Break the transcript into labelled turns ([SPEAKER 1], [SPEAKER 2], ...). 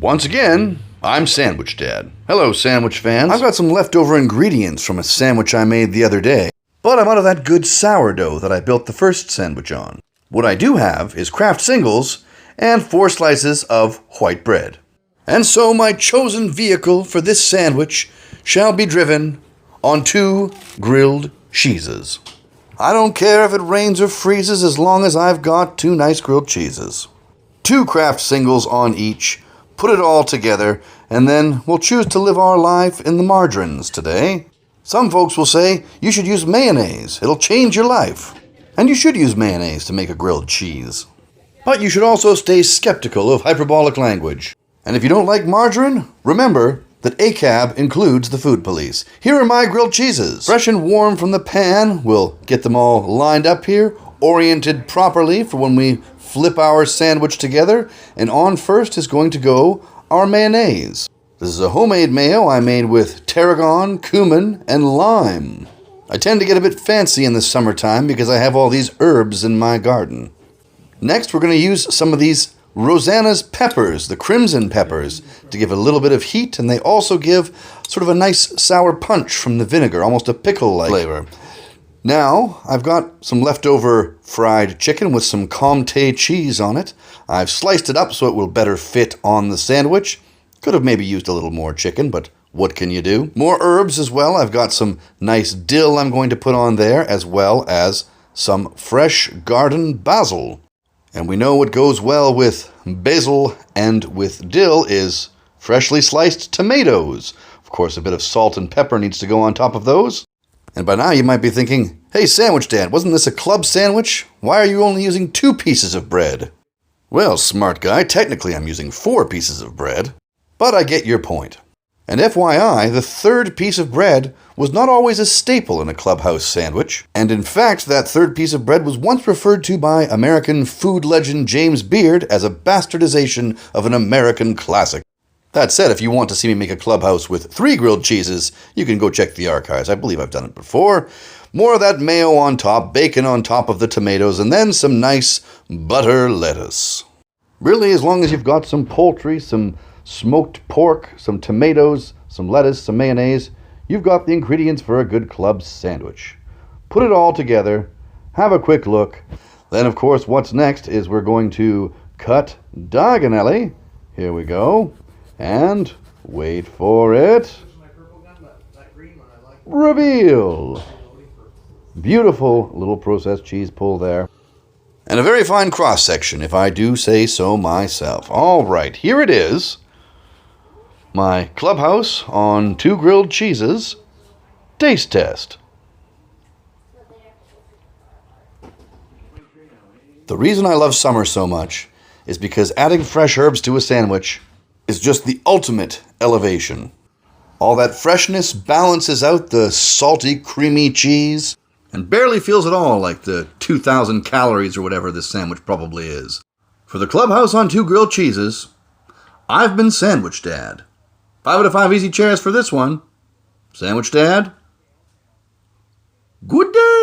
[SPEAKER 1] Once again, I'm Sandwich Dad. Hello, sandwich fans. I've got some leftover ingredients from a sandwich I made the other day, but I'm out of that good sourdough that I built the first sandwich on. What I do have is Kraft singles and 4 slices of white bread. And so my chosen vehicle for this sandwich shall be driven on 2 grilled cheeses. I don't care if it rains or freezes as long as I've got 2 nice grilled cheeses. 2 Kraft singles on each. Put it all together, and then we'll choose to live our life in the margarines today. Some folks will say you should use mayonnaise. It'll change your life. And you should use mayonnaise to make a grilled cheese. But you should also stay skeptical of hyperbolic language. And if you don't like margarine, remember that ACAB includes the food police. Here are my grilled cheeses. Fresh and warm from the pan. We'll get them all lined up here, oriented properly for when we flip our sandwich together, and on first is going to go our mayonnaise. This is a homemade mayo I made with tarragon, cumin, and lime. I tend to get a bit fancy in the summertime because I have all these herbs in my garden. Next, we're going to use some of these Rosanna's peppers, the crimson peppers, to give a little bit of heat, and they also give sort of a nice sour punch from the vinegar, almost a pickle-like flavor. Now, I've got some leftover fried chicken with some Comté cheese on it. I've sliced it up so it will better fit on the sandwich. Could have maybe used a little more chicken, but what can you do? More herbs as well. I've got some nice dill I'm going to put on there, as well as some fresh garden basil. And we know what goes well with basil and with dill is freshly sliced tomatoes. Of course, a bit of salt and pepper needs to go on top of those. And by now you might be thinking, hey, Sandwich Dad, wasn't this a club sandwich? Why are you only using 2 pieces of bread? Well, smart guy, technically I'm using 4 pieces of bread, but I get your point. And FYI, the 3rd piece of bread was not always a staple in a Clubhouse sandwich, and in fact, that 3rd piece of bread was once referred to by American food legend James Beard as a bastardization of an American classic. That said, if you want to see me make a Clubhouse with 3 grilled cheeses, you can go check the archives. I believe I've done it before. More of that mayo on top, bacon on top of the tomatoes, and then some nice butter lettuce. Really, as long as you've got some poultry, some smoked pork, some tomatoes, some lettuce, some mayonnaise, you've got the ingredients for a good club sandwich. Put it all together, have a quick look. Then, of course, what's next is we're going to cut diagonally. Here we go. And wait for it. Reveal. Beautiful little processed cheese pull there. And a very fine cross section, if I do say so myself. All right, here it is. My Clubhouse on 2 grilled cheeses taste test. The reason I love summer so much is because adding fresh herbs to a sandwich is just the ultimate elevation. All that freshness balances out the salty, creamy cheese and barely feels at all like the 2,000 calories or whatever this sandwich probably is. For the Clubhouse on 2 grilled cheeses, I've been Sandwich Dad. 5 out of 5 easy chairs for this one. Sandwich Dad, good day.